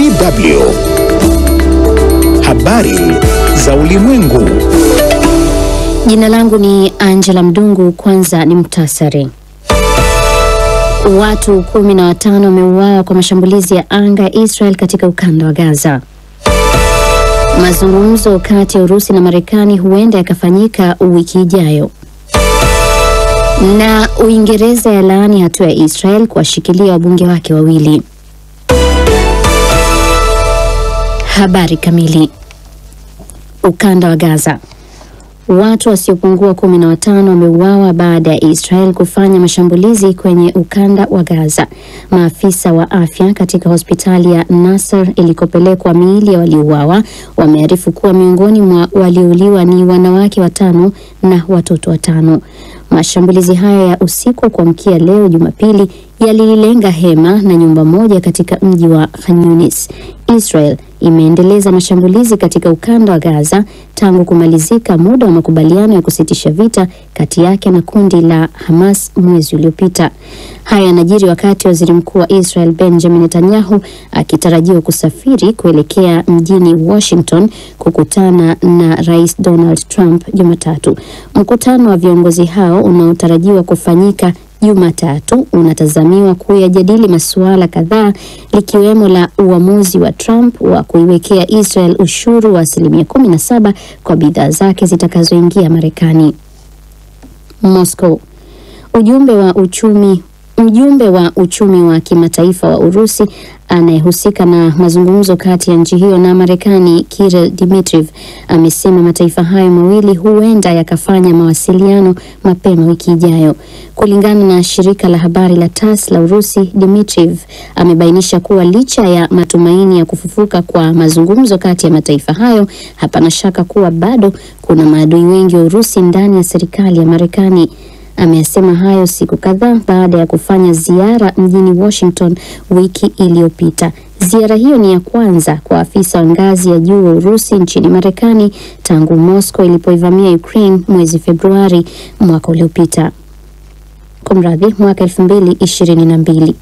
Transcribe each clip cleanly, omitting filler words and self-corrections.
DW. Habari za ulimwengu. Jina langu ni Angela Mdungu. Kwanza ni muhtasari. Watu 15 wameuawa kwa mashambulizi ya anga ya Israel katika ukanda wa Gaza. Mazungumzo kati ya Urusi na Marekani huenda yakafanyika wiki ijayo. Na Uingereza yalaani hatua ya Israel kuwashikilia wabunge wake wawili. Habari kamili. Ukanda wa Gaza. Watu wasiopungua 15 wameuawa baada ya Israel kufanya mashambulizi kwenye ukanda wa Gaza. Maafisa wa afya katika hospitali ya Nasser ilikopelekwa miili ya waliouawa wamearifu kuwa miongoni mwa waliouliwa ni wanawake 5 na watoto 5. Mashambulizi haya ya usiku kuamkia leo Jumapili yalilenga hema na nyumba moja katika mji wa Khan Yunis. Israel imeendeleza mashambulizi katika ukanda wa Gaza tangu kumalizika muda wa makubaliano ya kusitisha vita kati yake na kundi la Hamas mwezi uliopita. Haya yanajiri wakati waziri mkuu wa Israel Benjamin Netanyahu akitarajiwa kusafiri kuelekea mjini Washington kukutana na Rais Donald Trump Jumatatu. Mkutano wa viongozi hao unaotarajiwa kufanyika Jumatatu unatazamiwa kuyajadili masuala kadhaa likiwemo la uamuzi wa Trump wa kuiwekea Israel ushuru wa 17% kwa bidhaa zake zitakazoingia Marekani. Moscow. Mjumbe wa uchumi wa kimataifa wa Urusi anayehusika na mazungumzo kati ya nchi hiyo na Marekani, Kirill Dmitriev, amesema mataifa hayo mawili huenda yakafanya mawasiliano mapema wiki ijayo. Kulingana na shirika la habari la TASS la Urusi, Dmitriev amebainisha kuwa licha ya matumaini ya kufufuka kwa mazungumzo kati ya mataifa hayo, hapana shaka kuwa bado kuna maadui wengi wa Urusi ndani ya serikali ya Marekani. Amesema hayo siku kadhaa baada ya kufanya ziara mjini Washington wiki iliyopita. Ziara hiyo ni ya kwanza kwa afisa wa ngazi ya juu wa Urusi nchini Marekani tangu Moscow ilipoivamia Ukraine mwezi Februari mwaka uliopita. Mwaka 2022.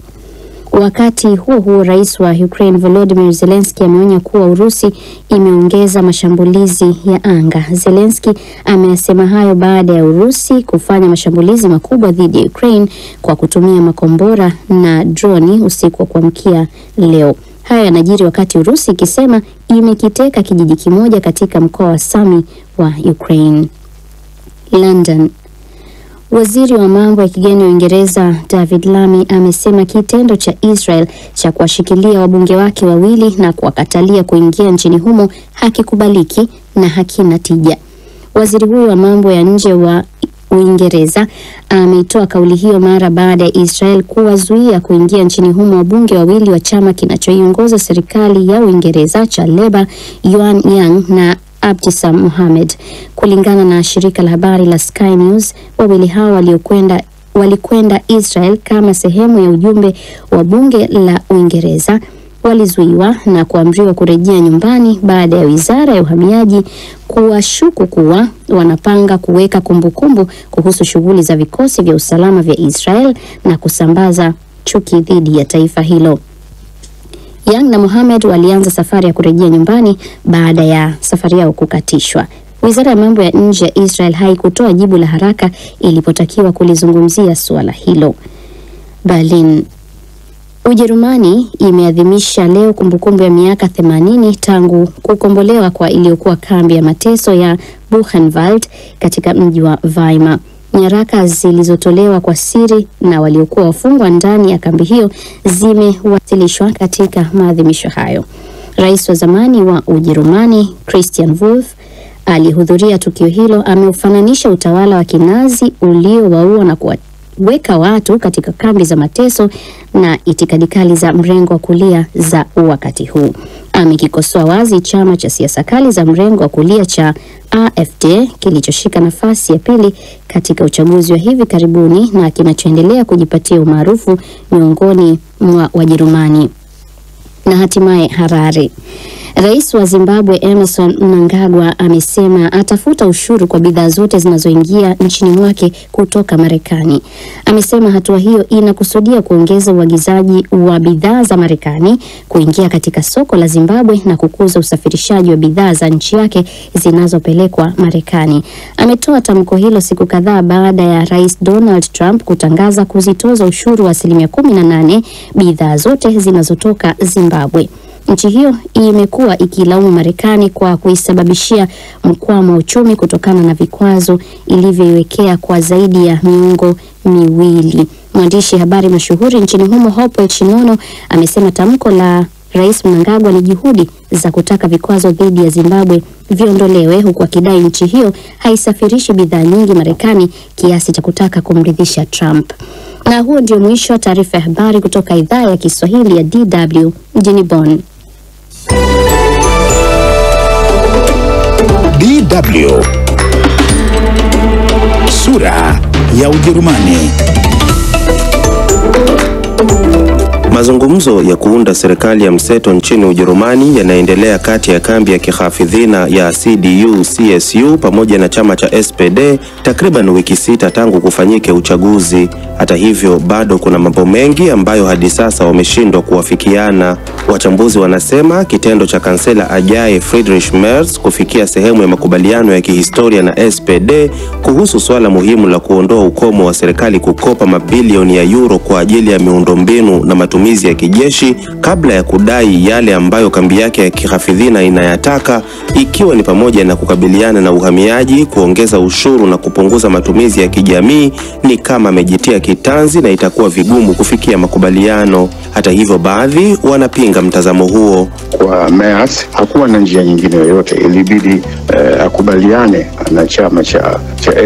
Wakati huo rais wa Ukraine Volodymyr Zelensky ameonya kuwa Urusi imeongeza mashambulizi ya anga. Zelensky ameyasema hayo baada ya Urusi kufanya mashambulizi makubwa dhidi ya Ukraine kwa kutumia makombora na droni usiku wa kuamkia leo. Haya yanajiri wakati Urusi ikisema imekiteka kijiji kimoja katika mkoa wa Sami wa Ukraine. London. Waziri wa mambo ya kigeni wa Uingereza David Lammy amesema kitendo cha Israel cha kuwashikilia wabunge wake wawili na kuwakatalia kuingia nchini humo hakikubaliki na hakina tija. Waziri huyo wa mambo ya nje wa Uingereza ameitoa kauli hiyo mara baada ya Israel kuwazuia kuingia nchini humo wabunge wawili wa chama kinachoiongoza serikali ya Uingereza cha Labour, Yoan Young na Abdissam Mohamed. Kulingana na shirika la habari la Sky News, wawili hao walikwenda Israel kama sehemu ya ujumbe wa bunge la Uingereza, walizuiwa na kuamriwa kurejea nyumbani baada ya wizara ya uhamiaji kuwashuku kuwa wanapanga kuweka kumbukumbu kuhusu shughuli za vikosi vya usalama vya Israel na kusambaza chuki dhidi ya taifa hilo. Young na Mohamed walianza safari ya kurejea nyumbani baada ya safari yao kukatishwa. Wizara ya mambo ya nje ya Israel haikutoa jibu la haraka ilipotakiwa kulizungumzia suala hilo. Berlin. Ujerumani imeadhimisha leo kumbukumbu ya miaka 80 tangu kukombolewa kwa iliyokuwa kambi ya mateso ya Buchenwald katika mji wa Weimar. Nyaraka zilizotolewa kwa siri na waliokuwa wafungwa ndani ya kambi hiyo zimewasilishwa katika maadhimisho hayo. Rais wa zamani wa Ujerumani Christian Wolff alihudhuria tukio hilo. Ameufananisha utawala wa Kinazi uliowaua na kuweka watu katika kambi za mateso na itikadi kali za mrengo wa kulia za wakati huu. Amekikosoa wazi chama cha siasa kali za mrengo wa kulia cha AfD kilichoshika nafasi ya pili katika uchaguzi wa hivi karibuni na kinachoendelea kujipatia umaarufu miongoni mwa Wajerumani. Na hatimaye Harare. Rais wa Zimbabwe Emmerson Mnangagwa amesema atafuta ushuru kwa bidhaa zote zinazoingia nchini mwake kutoka Marekani. Amesema hatua hiyo inakusudia kuongeza uagizaji wa bidhaa za Marekani kuingia katika soko la Zimbabwe na kukuza usafirishaji wa bidhaa za nchi yake zinazopelekwa Marekani. Ametoa tamko hilo siku kadhaa baada ya Rais Donald Trump kutangaza kuzitoza ushuru wa 18% bidhaa zote zinazotoka Zimbabwe. Nchi hiyo imekuwa ikilaumu Marekani kwa kuisababishia mkwamo wa uchumi kutokana na vikwazo ilivyoiwekea kwa zaidi ya miongo miwili. Mwandishi habari mashuhuri nchini humo Hope Chinono amesema tamko la Rais Mnangagwa ni juhudi za kutaka vikwazo dhidi ya Zimbabwe viondolewe, huku akidai nchi hiyo haisafirishi bidhaa nyingi Marekani kiasi cha kutaka kumridhisha Trump. Na huo ndio mwisho wa taarifa ya habari kutoka idhaa ya Kiswahili ya DW mjini Bonn. DW Sura ya Ujerumani. Mazungumzo ya kuunda serikali ya mseto nchini Ujerumani yanaendelea kati ya kambi ya kihafidhina ya CDU-CSU pamoja na chama cha SPD takriban wiki 6 tangu kufanyike uchaguzi. Hata hivyo, bado kuna mambo mengi ambayo hadi sasa wameshindwa kuwafikiana. Wachambuzi wanasema kitendo cha kansela ajaye Friedrich Merz kufikia sehemu ya makubaliano ya kihistoria na SPD kuhusu swala muhimu la kuondoa ukomo wa serikali kukopa mabilioni ya euro kwa ajili ya miundombinu na matumizi ya kijeshi kabla ya kudai yale ambayo kambi yake ya kihafidhina inayataka, ikiwa ni pamoja na kukabiliana na uhamiaji, kuongeza ushuru na kupunguza matumizi ya kijamii, ni kama amejitia kitanzi na itakuwa vigumu kufikia makubaliano. Hata hivyo, baadhi wanapinga mtazamo huo. Kwa Merz hakuwa na njia nyingine yoyote, ilibidi akubaliane na chama cha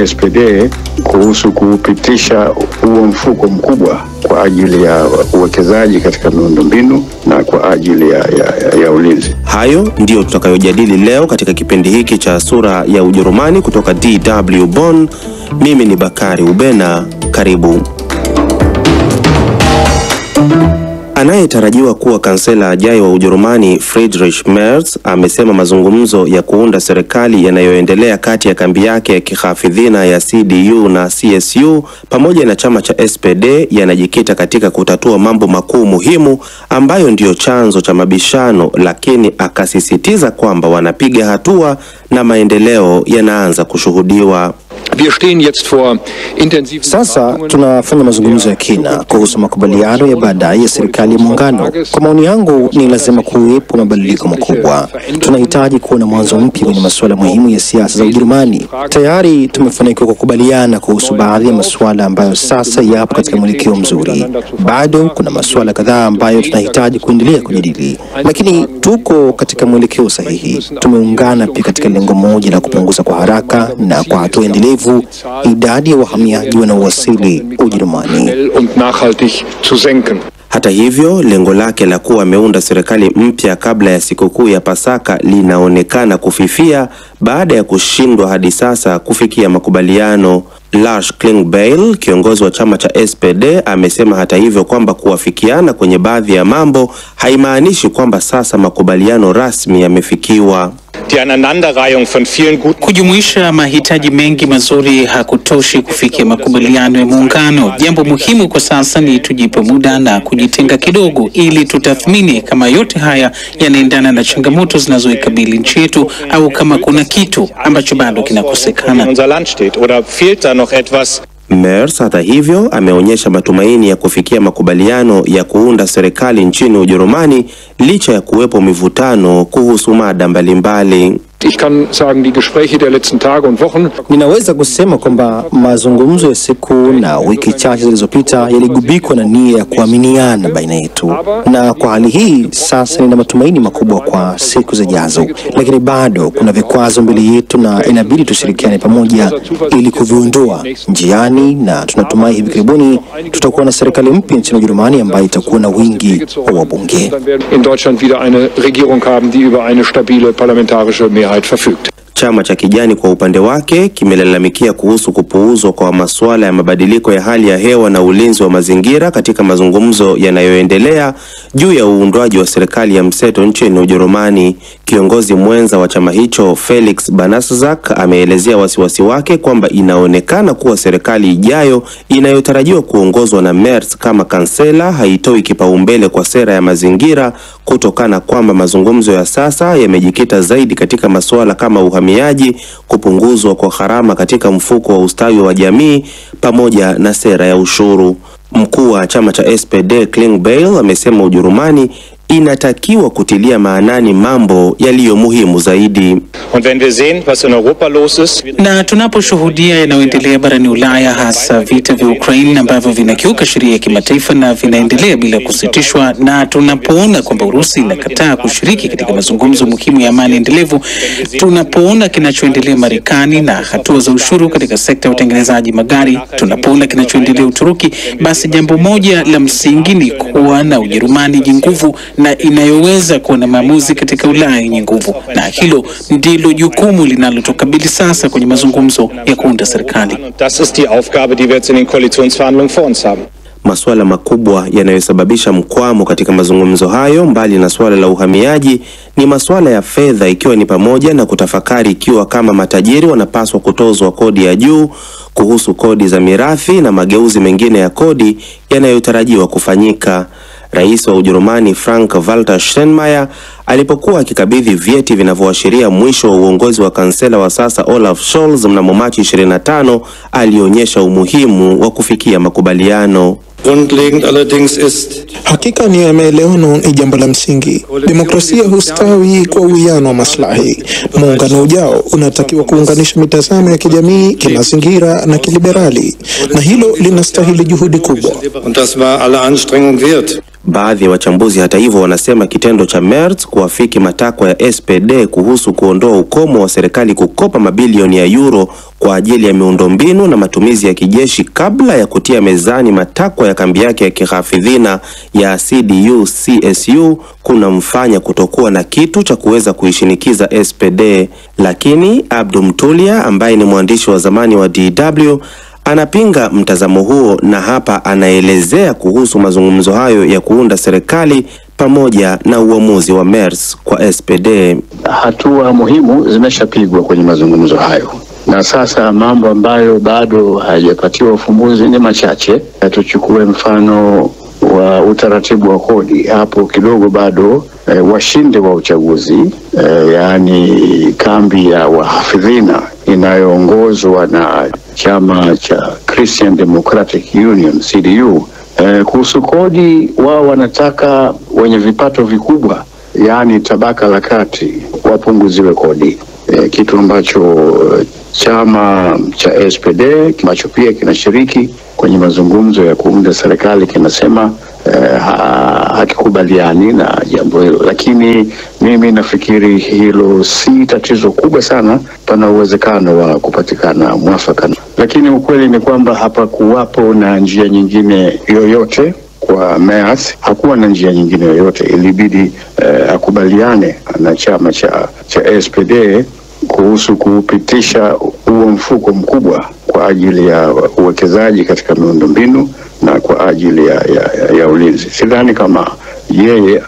SPD kuhusu kupitisha huo mfuko mkubwa kwa ajili ya uwekezaji katika miundombinu na kwa ajili ya ulinzi. Hayo ndio tutakayojadili leo katika kipindi hiki cha Sura ya Ujerumani kutoka DW Bonn. Mimi ni Bakari Ubena, karibu. Anayetarajiwa kuwa kansela ajaye wa Ujerumani Friedrich Merz amesema mazungumzo ya kuunda serikali yanayoendelea kati ya kambi yake ya kihafidhina ya CDU na CSU pamoja na chama cha SPD yanajikita katika kutatua mambo makuu muhimu ambayo ndiyo chanzo cha mabishano, lakini akasisitiza kwamba wanapiga hatua na maendeleo yanaanza kushuhudiwa. Sasa tunafanya mazungumzo ya kina kuhusu makubaliano ya baadaye ya serikali ya muungano. Kwa maoni yangu, ni lazima kuwepo mabadiliko makubwa. Tunahitaji kuona mwanzo mpya kwenye masuala muhimu ya siasa za Ujerumani. Tayari tumefanikiwa kukubaliana kuhusu baadhi ya masuala ambayo sasa yapo katika mwelekeo mzuri. Bado kuna masuala kadhaa ambayo tunahitaji kuendelea kujadili, lakini tuko katika mwelekeo sahihi. Tumeungana pia katika lengo moja la kupunguza kwa haraka na kwa hatua endelevu idadi ya wahamiaji wanaowasili Ujerumani. Hata hivyo, lengo lake la kuwa ameunda serikali mpya kabla ya sikukuu ya Pasaka linaonekana kufifia baada ya kushindwa hadi sasa kufikia makubaliano. Lars Klingbeil, kiongozi wa chama cha SPD, amesema hata hivyo kwamba kuwafikiana kwenye baadhi ya mambo haimaanishi kwamba sasa makubaliano rasmi yamefikiwa. Kujumuisha mahitaji mengi mazuri hakutoshi kufikia makubaliano ya muungano. Jambo muhimu kwa sasa ni tujipe muda na kujitenga kidogo ili tutathmini kama yote haya yanaendana na changamoto zinazoikabili nchi yetu au kama kuna kitu ambacho bado kinakosekana. Merz hata hivyo ameonyesha matumaini ya kufikia makubaliano ya kuunda serikali nchini Ujerumani licha ya kuwepo mivutano kuhusu mada mbalimbali. Ninaweza kusema kwamba mazungumzo ya siku na wiki chache zilizopita yaligubikwa na nia ya kuaminiana baina yetu, na kwa hali hii sasa nina matumaini makubwa kwa siku zijazo, lakini bado kuna vikwazo mbele yetu na inabidi tushirikiane pamoja ili kuviondoa njiani, na tunatumai hivi karibuni tutakuwa na serikali mpya nchini Ujerumani ambayo itakuwa na wingi wa wabunge. Chama cha Kijani kwa upande wake kimelalamikia kuhusu kupuuzwa kwa masuala ya mabadiliko ya hali ya hewa na ulinzi wa mazingira katika mazungumzo yanayoendelea juu ya uundwaji wa serikali ya mseto nchini Ujerumani. Kiongozi mwenza wa chama hicho Felix Banatzak ameelezea wasiwasi wake kwamba inaonekana kuwa serikali ijayo inayotarajiwa kuongozwa na Merz kama kansela haitoi kipaumbele kwa sera ya mazingira kutokana kwamba mazungumzo ya sasa yamejikita zaidi katika masuala kama uhamiaji, kupunguzwa kwa gharama katika mfuko wa ustawi wa jamii pamoja na sera ya ushuru. Mkuu wa chama cha SPD Klingbeil amesema Ujerumani inatakiwa kutilia maanani mambo yaliyo muhimu zaidi. Na tunaposhuhudia yanayoendelea barani Ulaya, hasa vita vya Ukraine ambavyo vinakiuka sheria ya kimataifa na vinaendelea bila kusitishwa, na tunapoona kwamba Urusi inakataa kushiriki katika mazungumzo muhimu ya amani endelevu, tunapoona kinachoendelea Marekani na hatua za ushuru katika sekta ya utengenezaji magari, tunapoona kinachoendelea Uturuki, basi jambo moja la msingi ni kuwa na Ujerumani yenye nguvu na inayoweza kuwa na maamuzi katika Ulaya yenye nguvu, na hilo ndilo jukumu linalotukabili sasa kwenye mazungumzo ya kuunda serikali. Masuala makubwa yanayosababisha mkwamo katika mazungumzo hayo, mbali na swala la uhamiaji, ni masuala ya fedha, ikiwa ni pamoja na kutafakari ikiwa kama matajiri wanapaswa kutozwa kodi ya juu, kuhusu kodi za mirathi na mageuzi mengine ya kodi yanayotarajiwa kufanyika. Rais wa Ujerumani Frank-Walter Steinmeier alipokuwa akikabidhi vyeti vinavyoashiria mwisho wa uongozi wa kansela wa sasa Olaf Scholz mnamo Machi 25, alionyesha umuhimu wa kufikia makubaliano. Hakika nia ya maelewano ni jambo la msingi. Demokrasia hustawi kwa uwiano wa maslahi. Muungano ujao unatakiwa kuunganisha mitazamo ya kijamii, kimazingira na kiliberali, na hilo linastahili juhudi kubwa. Baadhi ya wachambuzi hata hivyo wanasema kitendo cha Merz kuafiki matakwa ya SPD kuhusu kuondoa ukomo wa serikali kukopa mabilioni ya euro kwa ajili ya miundombinu na matumizi ya kijeshi kabla ya kutia mezani matakwa ya kambi yake ya kihafidhina ya CDU-CSU kunamfanya kutokuwa na kitu cha kuweza kuishinikiza SPD. Lakini Abdu Mtulia ambaye ni mwandishi wa zamani wa DW anapinga mtazamo huo, na hapa anaelezea kuhusu mazungumzo hayo ya kuunda serikali pamoja na uamuzi wa Merz kwa SPD. Hatua muhimu zimeshapigwa kwenye mazungumzo hayo, na sasa mambo ambayo bado hayajapatiwa ufumbuzi ni machache. Tuchukue mfano wa utaratibu wa kodi. Hapo kidogo bado washinde wa uchaguzi, yaani kambi ya wahafidhina inayoongozwa na chama cha Christian Democratic Union CDU, kuhusu kodi, wao wanataka wenye vipato vikubwa, yaani tabaka la kati, wapunguziwe kodi, kitu ambacho chama cha SPD ambacho pia kinashiriki kwenye mazungumzo ya kuunda serikali kinasema hakikubaliani na jambo hilo. Lakini mimi nafikiri hilo si tatizo kubwa sana, pana uwezekano wa kupatikana mwafaka. Lakini ukweli ni kwamba hapakuwapo na njia nyingine yoyote kwa Merz. Hakuwa na njia nyingine yoyote, ilibidi akubaliane na chama cha SPD kuhusu kupitisha huo mfuko mkubwa kwa ajili ya uwekezaji katika miundombinu na kwa ajili ya ulinzi. Sidhani kama yeye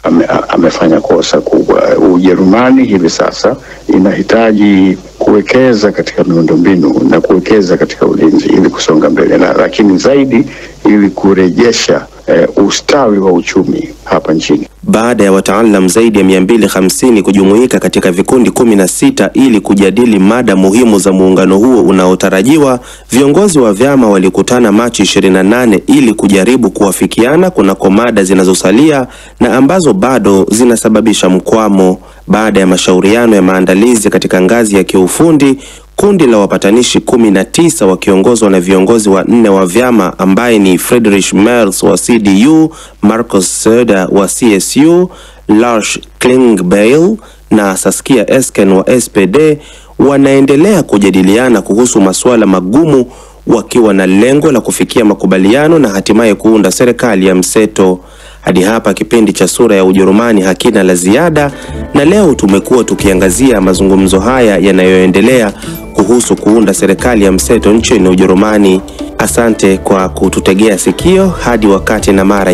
amefanya kosa kubwa. Ujerumani hivi sasa inahitaji kuwekeza katika miundombinu na kuwekeza katika ulinzi ili kusonga mbele, lakini zaidi ili kurejesha ustawi wa uchumi hapa nchini. Baada ya wataalam zaidi ya 250 kujumuika katika vikundi 16 ili kujadili mada muhimu za muungano huo unaotarajiwa, viongozi wa vyama walikutana Machi 28 ili kujaribu kuwafikiana kunako mada zinazosalia na ambazo bado zinasababisha mkwamo. Baada ya mashauriano ya maandalizi katika ngazi ya kiufundi, kundi la wapatanishi 19 wakiongozwa na viongozi 4 wa vyama ambaye ni Friedrich Merz wa CDU, Markus Söder wa CSU, Lars Klingbeil na Saskia Esken wa SPD wanaendelea kujadiliana kuhusu masuala magumu, wakiwa na lengo la kufikia makubaliano na hatimaye kuunda serikali ya mseto. Hadi hapa kipindi cha Sura ya Ujerumani hakina la ziada, na leo tumekuwa tukiangazia mazungumzo haya yanayoendelea kuhusu kuunda serikali ya mseto nchini Ujerumani. Asante kwa kututegea sikio hadi wakati na mara